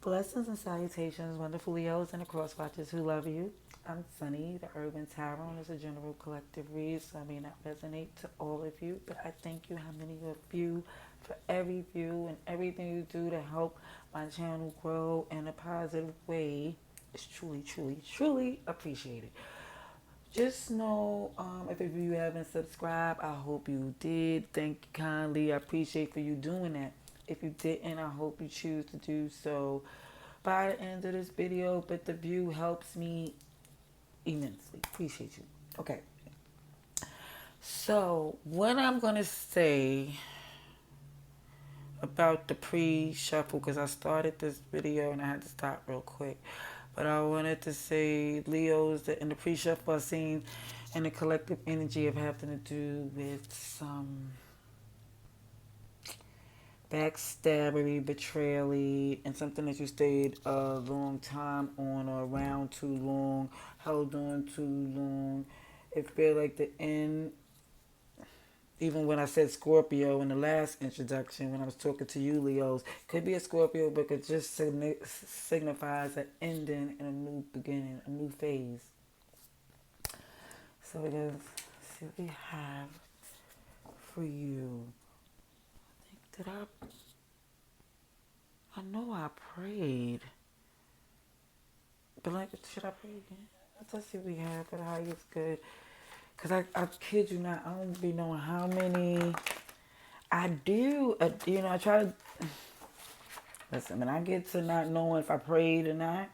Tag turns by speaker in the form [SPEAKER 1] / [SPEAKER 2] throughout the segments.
[SPEAKER 1] Blessings and salutations, wonderful Leos and the crosswatchers who love you. I'm Sunny, the Urban Tarot, and it's a general collective read, so I may not resonate to all of you, but I thank you, how many of you, for every view and everything you do to help my channel grow in a positive way. It's truly, truly, truly appreciated. Just know, if you haven't subscribed, I hope you did. Thank you kindly. I appreciate for you doing that. If you didn't, I hope you choose to do so by the end of this video. But the view helps me immensely. Appreciate you. Okay. So what I'm gonna say about the pre-shuffle, because I started this video and I had to stop real quick. But I wanted to say Leos that in the pre-shuffle I seen and the collective energy of having to do with some backstabbery, betrayal, and something that you stayed a long time on or around too long, held on too long. It feel like the end. Even when I said Scorpio in the last introduction, when I was talking to you, Leos, could be a Scorpio, but it just signifies an ending and a new beginning, a new phase. So it is. See what we have for you. I think that I know I prayed, but like, should I pray again? Let's see what we have for the highest good. Because I kid you not, I don't be knowing how many I do. I try to. Listen, when I get to not knowing if I prayed or not,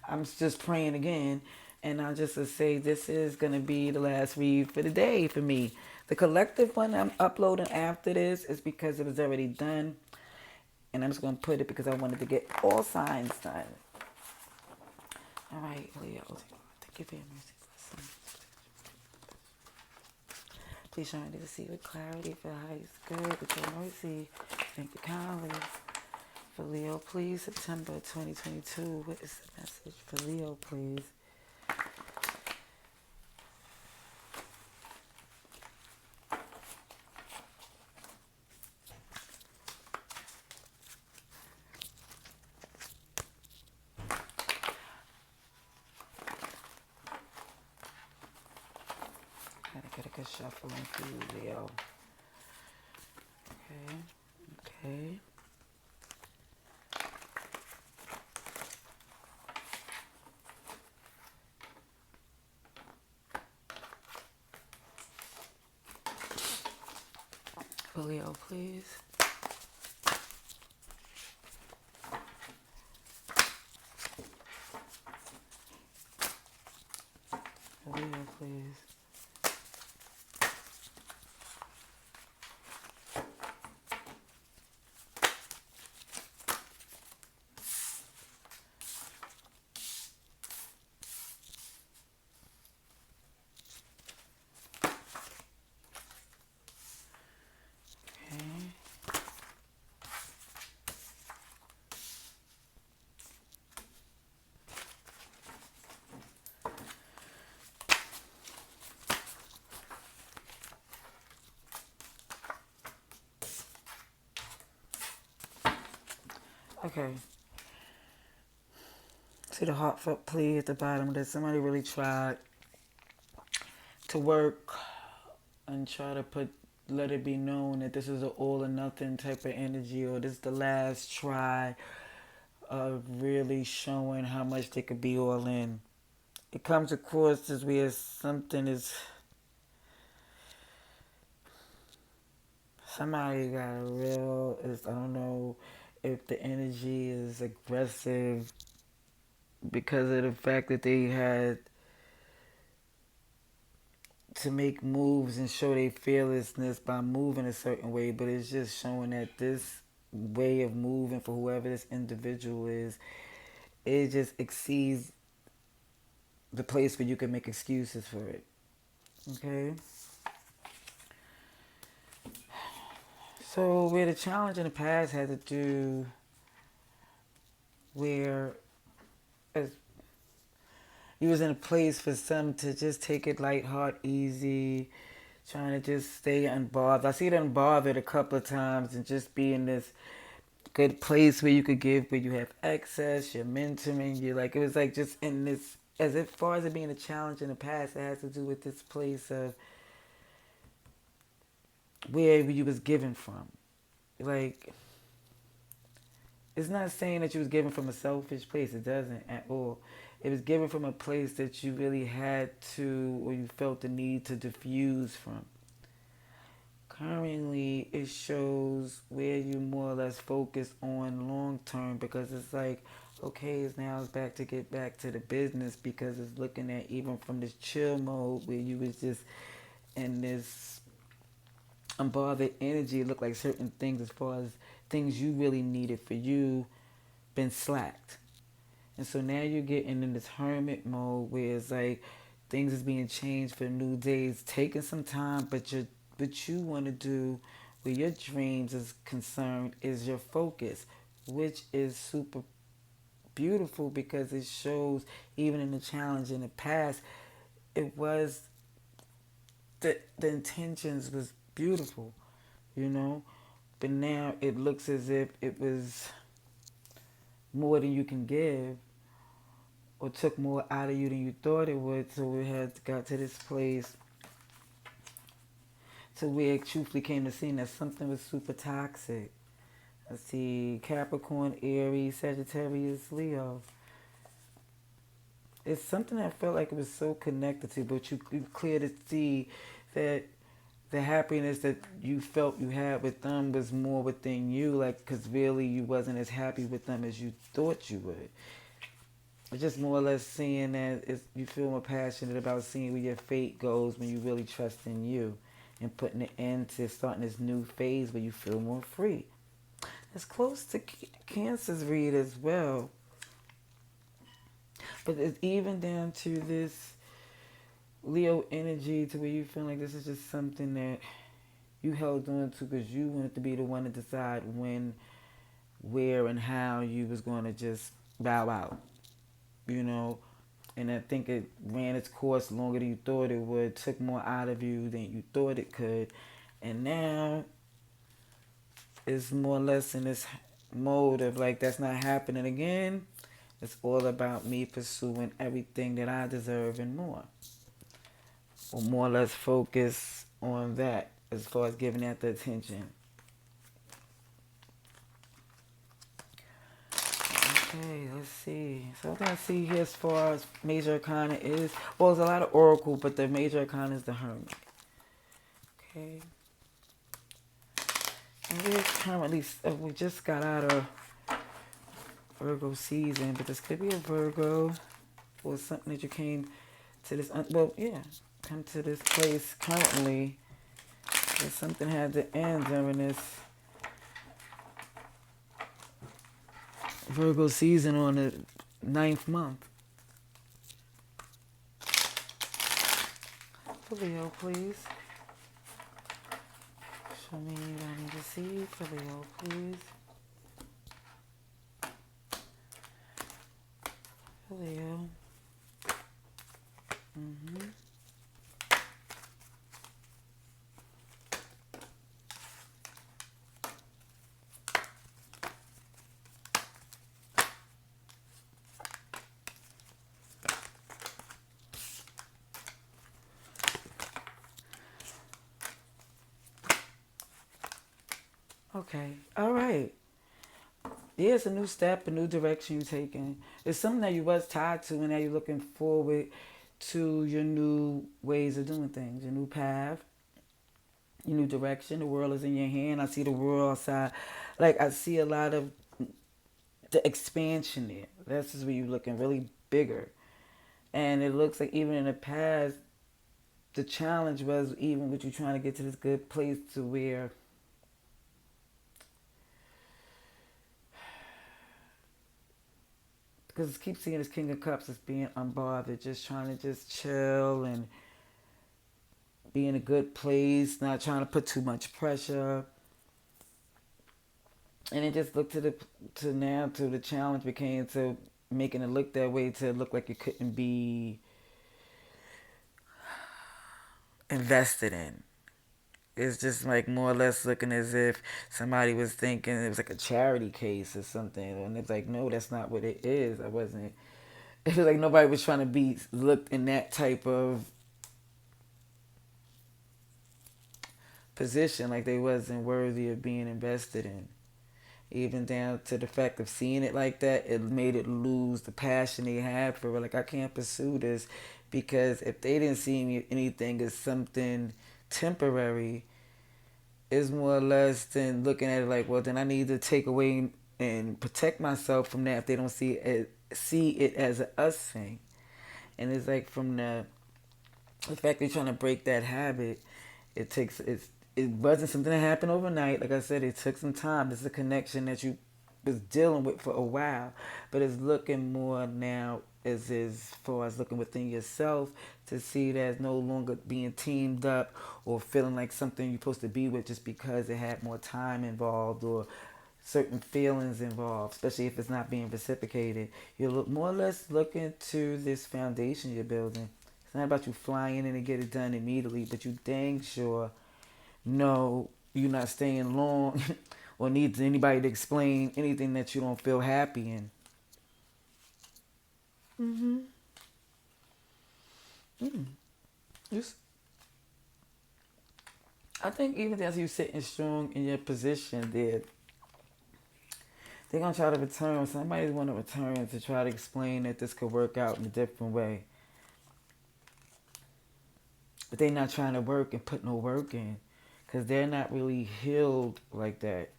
[SPEAKER 1] I'm just praying again. And I just to say this is going to be the last read for the day for me. The collective one I'm uploading after this is because it was already done. And I'm just going to put it because I wanted to get all signs done. All right, Leo. Thank you for your mercy. Please show me to see with clarity for the highest good, with your mercy. Thank you kindly. For Leo, please, September 2022. What is the message for Leo, please? Gotta get a good shuffle for you, Leo. Okay. For Leo, please. For Leo, please. Okay. See the heartfelt plea at the bottom that somebody really tried to work and try to let it be known that this is an all or nothing type of energy, or this is the last try of really showing how much they could be all in. It comes across as where something is, somebody got a real, I don't know if the energy is aggressive because of the fact that they had to make moves and show their fearlessness by moving a certain way, but it's just showing that this way of moving for whoever this individual is, it just exceeds the place where you can make excuses for it. Okay? So where the challenge in the past had to do where as you was in a place for some to just take it light, heart, easy, trying to just stay unbothered. I see it unbothered a couple of times and just be in this good place where you could give, where you have access, you're mentoring, you like, it was like just in this, as if far as it being a challenge in the past, it has to do with this place of where you was given from. Like, it's not saying that you was given from a selfish place. It doesn't at all. It was given from a place that you really had to, or you felt the need to diffuse from. Currently, it shows where you more or less focus on long term, because it's like, okay, it's back to get back to the business, because it's looking at even from this chill mode where you was just in this unbothered energy. It looked like certain things, as far as things you really needed for you, been slacked. And so now you're getting in this hermit mode where it's like things is being changed for new days, taking some time, but what you want to do, where your dreams is concerned, is your focus, which is super beautiful, because it shows even in the challenge in the past, it was the intentions was beautiful, you know, but now it looks as if it was more than you can give, or took more out of you than you thought it would. So it had got to this place to where it truthfully came to seeing that something was super toxic. I see Capricorn, Aries, Sagittarius, Leo. It's something that felt like it was so connected to, but you clear to see that the happiness that you felt you had with them was more within you, like, because really you wasn't as happy with them as you thought you would. It's just more or less seeing that you feel more passionate about seeing where your fate goes when you really trust in you, and putting it into starting this new phase where you feel more free. It's close to Cancer's read as well. But it's even down to this Leo energy, to where you feel like this is just something that you held on to because you wanted to be the one to decide when, where, and how you was going to just bow out, you know. And I think it ran its course longer than you thought it would, took more out of you than you thought it could. And now it's more or less in this mode of like, that's not happening again. It's all about me pursuing everything that I deserve and more. Or more or less focus on that as far as giving that the attention. Okay, let's see. So what I see here as far as major arcana is, well, there's a lot of oracle, but the major arcana is the hermit. Okay. And we're currently, we just got out of Virgo season, but this could be a Virgo, or something that you came to this, well, yeah, come to this place currently, that something had to end during this Virgo season on the 9th month. For Leo, please. Show me what I need to see. For Leo, please. For Leo. Mm-hmm. Okay. All right. Yeah, it's a new step, a new direction you're taking. It's something that you was tied to, and now you're looking forward to your new ways of doing things, your new path, your new direction. The world is in your hand. I see the world outside. Like, I see a lot of the expansion there. This is where you're looking really bigger. And it looks like even in the past, the challenge was even with you trying to get to this good place to where because keep seeing this King of Cups as being unbothered, just trying to just chill and be in a good place, not trying to put too much pressure. And it just looked to the challenge became to making it look that way, to look like it couldn't be invested in. it's just like more or less looking as if somebody was thinking it was like a charity case or something, and it's like, no, that's not what it is. I wasn't. It was like nobody was trying to be looked in that type of position, like they wasn't worthy of being invested in. Even down to the fact of seeing it like that, it made it lose the passion they had for it. Like, I can't pursue this because if they didn't see me anything as something temporary, it's more or less than looking at it like, well, then I need to take away and protect myself from that if they don't see it as a us thing. And it's like from the fact they're trying to break that habit, it wasn't something that happened overnight. Like I said, it took some time. It's a connection that you was dealing with for a while, but it's looking more now as far as looking within yourself to see that it's no longer being teamed up or feeling like something you're supposed to be with just because it had more time involved or certain feelings involved, especially if it's not being reciprocated. You're more or less looking to this foundation you're building. It's not about you flying in and get it done immediately, but you dang sure know you're not staying long or need anybody to explain anything that you don't feel happy in. Mm-hmm. Mm. Just, I think even as you sitting strong in your position there, they're gonna try to return. Somebody's gonna return to try to explain that this could work out in a different way. But they're not trying to work and put no work in because they're not really healed like that.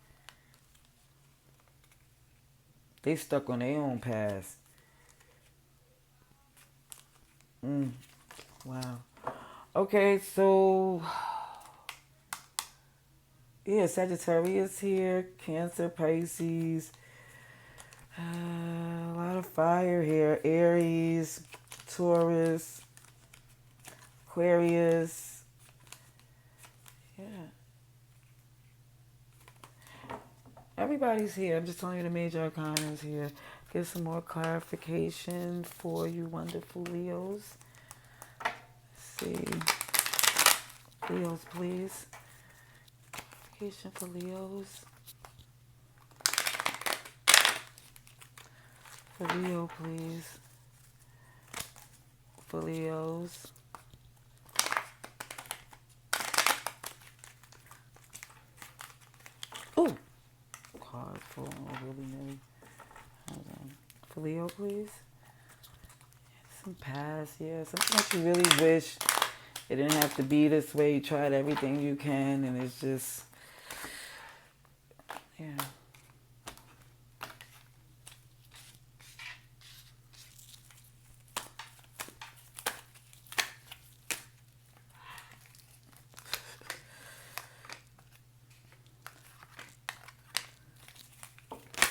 [SPEAKER 1] They stuck on their own past. Mm, wow. Okay, so yeah, Sagittarius here, Cancer, Pisces, a lot of fire here. Aries, Taurus, Aquarius. Yeah, everybody's here. I'm just telling you the major arcana is here. Get some more clarification for you wonderful Leos. Let's see. Leos, please. Clarification for Leos. For Leo, please. For Leos. Ooh! Card for really new. Hold on. For Leo, please. Some past, yeah. Something that you really wish it didn't have to be this way. You tried everything you can, and it's just, yeah.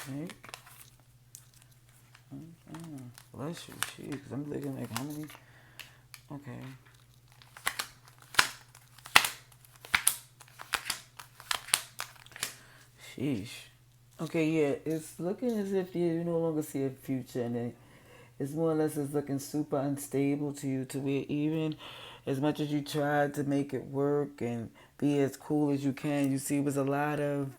[SPEAKER 1] Right? Bless you, jeez. I'm looking like how many? Okay. Sheesh. Okay, yeah, it's looking as if you no longer see a future in it. It's more or less it's looking super unstable to you to where even as much as you tried to make it work and be as cool as you can, you see it was a lot of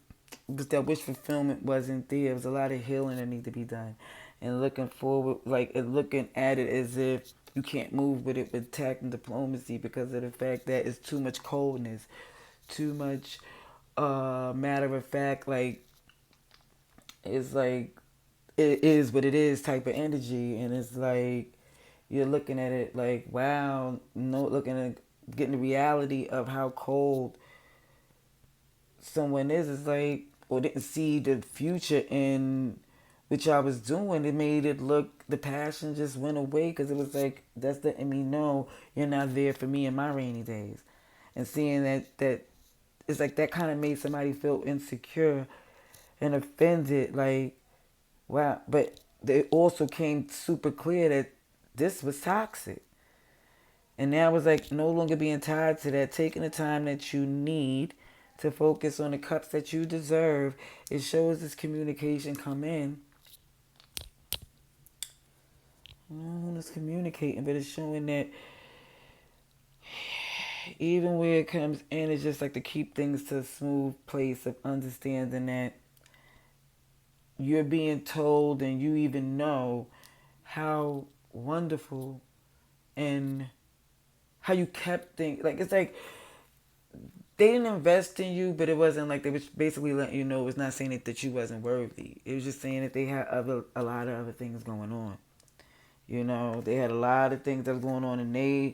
[SPEAKER 1] but that wish fulfillment wasn't there. There was a lot of healing that needed to be done. And looking forward like and looking at it as if you can't move with it with tact and diplomacy because of the fact that it's too much coldness, too much matter of fact, like it's like it is what it is type of energy, and it's like you're looking at it like wow, no, looking at getting the reality of how cold someone is. It's like or didn't see the future in which I was doing. It made it look the passion just went away because it was like that's letting me know you're not there for me in my rainy days, and seeing that it's like that kind of made somebody feel insecure and offended. Like wow, but it also came super clear that this was toxic. And now it's like no longer being tied to that, taking the time that you need to focus on the cups that you deserve. It shows this communication come in. I don't know who's communicating, but it's showing that even where it comes in, it's just like to keep things to a smooth place of understanding that you're being told and you even know how wonderful and how you kept things. Like, it's like they didn't invest in you, but it wasn't like they was basically letting you know. It was not saying that you wasn't worthy. It was just saying that they had a lot of other things going on. You know, they had a lot of things that was going on in their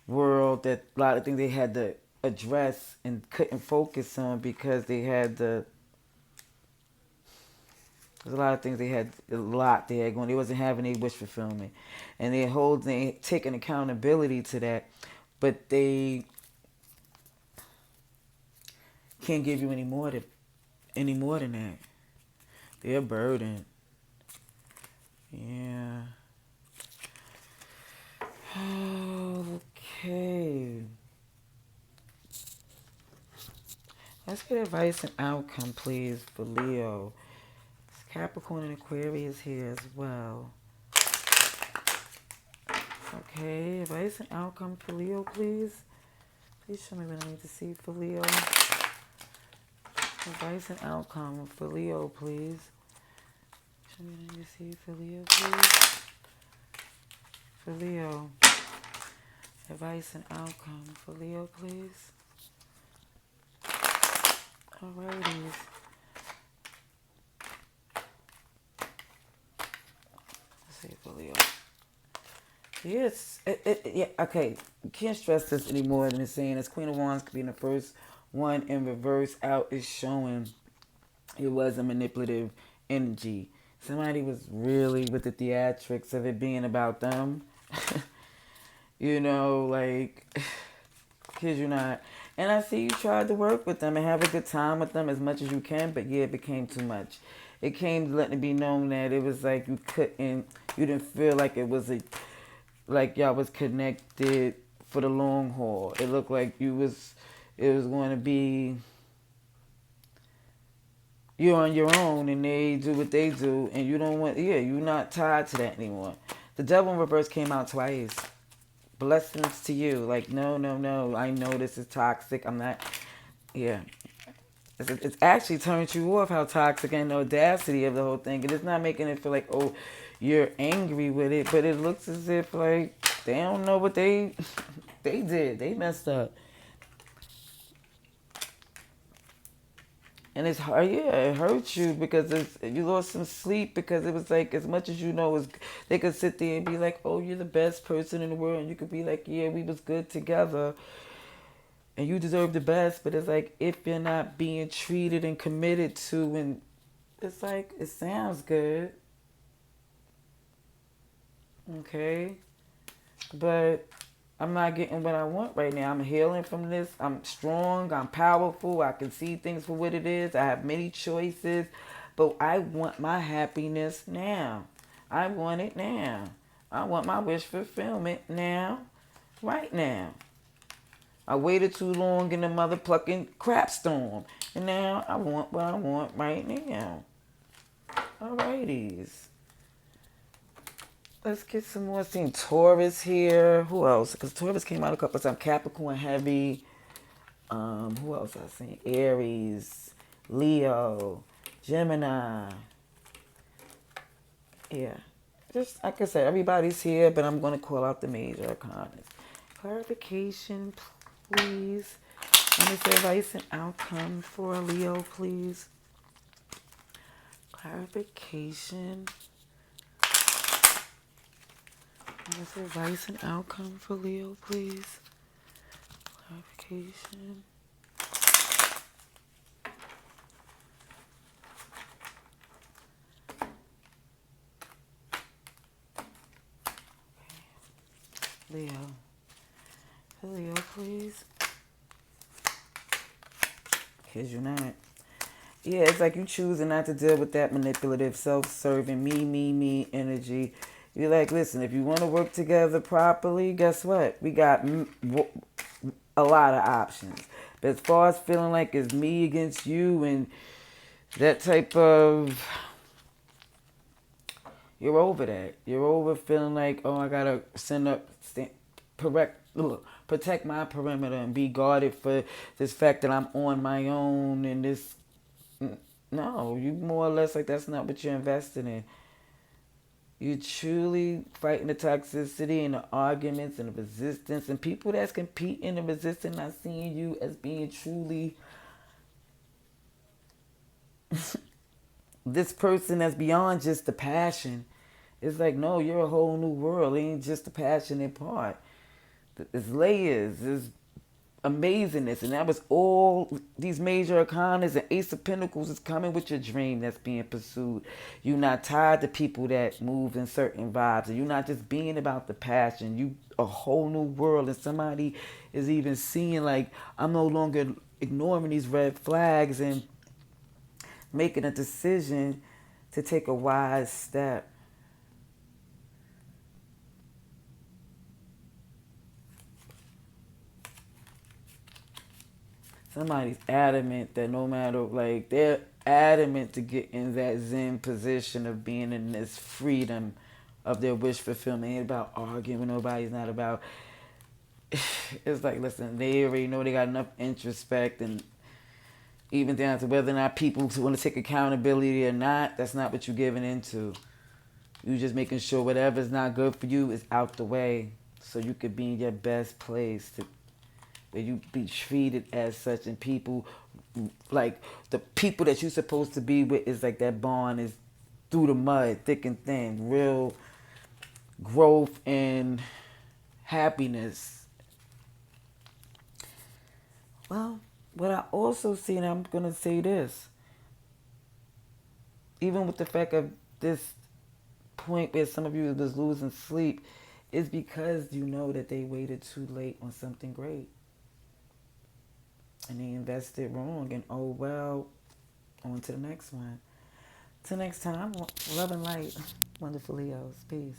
[SPEAKER 1] world, that a lot of things they had to address and couldn't focus on because they had the there's a lot of things they had going. They wasn't having any wish fulfillment, and they taking accountability to that, but they can't give you any more than that. They're burdened. Yeah. Okay. Let's get advice and outcome, please, for Leo. Capricorn and Aquarius here as well. Okay, advice and outcome for Leo, please. Please show me what I need to see for Leo. Advice and outcome for Leo, please. Show me what I need to see for Leo, please. For Leo. Advice and outcome for Leo, please. Alrighties. Let's see for Leo. Yes, yeah, okay. You can't stress this any more than it's saying. As Queen of Wands could be in the first one in reverse out is showing it was a manipulative energy. Somebody was really with the theatrics of it being about them. You know, like, kid you not. And I see you tried to work with them and have a good time with them as much as you can, but yeah, it became too much. It came to letting it be known that it was like you didn't feel like it was like y'all was connected for the long haul. It looked like it was going to be you're on your own and they do what they do and you don't want, yeah, you're not tied to that anymore. The devil in reverse came out twice. Blessings to you. Like, no, no, no. I know this is toxic. I'm not, yeah. It's actually turned you off how toxic and the audacity of the whole thing. And it's not making it feel like, oh, you're angry with it. But it looks as if, like, they don't know what they did. They messed up. And it's hard, yeah, it hurts you because you lost some sleep because it was like, as much as you know, they could sit there and be like, oh, you're the best person in the world. And you could be like, yeah, we was good together and you deserve the best. But it's like, if you're not being treated and committed to, and it's like, it sounds good. Okay. But I'm not getting what I want right now. I'm healing from this. I'm strong. I'm powerful. I can see things for what it is. I have many choices. But I want my happiness now. I want it now. I want my wish fulfillment now. Right now. I waited too long in the mother plucking crap storm. And now I want what I want right now. Alrighties. Let's get some more. Seeing Taurus here. Who else? Because Taurus came out a couple of times. Capricorn heavy. Who else I seen? Aries, Leo, Gemini. Yeah. Just like I said, everybody's here, but I'm going to call out the major arcana. Clarification, please. Let me say advice and outcome for Leo, please. Clarification. What's advice and outcome for Leo, please? Clarification. Okay. Leo. For Leo, please. Because you're not. Yeah, it's like you choosing not to deal with that manipulative, self-serving, me energy. You're like, listen, if you want to work together properly, guess what? We got a lot of options. But as far as feeling like it's me against you and that type of, you're over that. You're over feeling like, oh, I gotta protect my perimeter and be guarded for this fact that I'm on my own and this. No, you more or less like that's not what you're invested in. You truly fighting the toxicity and the arguments and the resistance and people that's competing and resisting, not seeing you as being truly this person that's beyond just the passion. It's like, no, you're a whole new world. It ain't just the passionate part. There's layers, there's amazingness, and that was all these major arcanas and Ace of Pentacles is coming with your dream that's being pursued. You're not tied to people that move in certain vibes, and you're not just being about the passion. You a whole new world, and somebody is even seeing like I'm no longer ignoring these red flags and making a decision to take a wise step. Somebody's adamant that no matter, like, they're adamant to get in that Zen position of being in this freedom of their wish fulfillment. It ain't about arguing with nobody. It's not about, it's like, listen, they already know they got enough introspect and even down to whether or not people want to take accountability or not, that's not what you're giving into. You just making sure whatever's not good for you is out the way so you could be in your best place to where you be treated as such, and people like the people that you're supposed to be with is like that bond is through the mud, thick and thin, real growth and happiness. Well, what I also see, and I'm gonna say this, even with the fact of this point where some of you was losing sleep, is because you know that they waited too late on something great. And they invested wrong, and oh well, on to the next one. Till next time, love and light, wonderful Leos. Peace.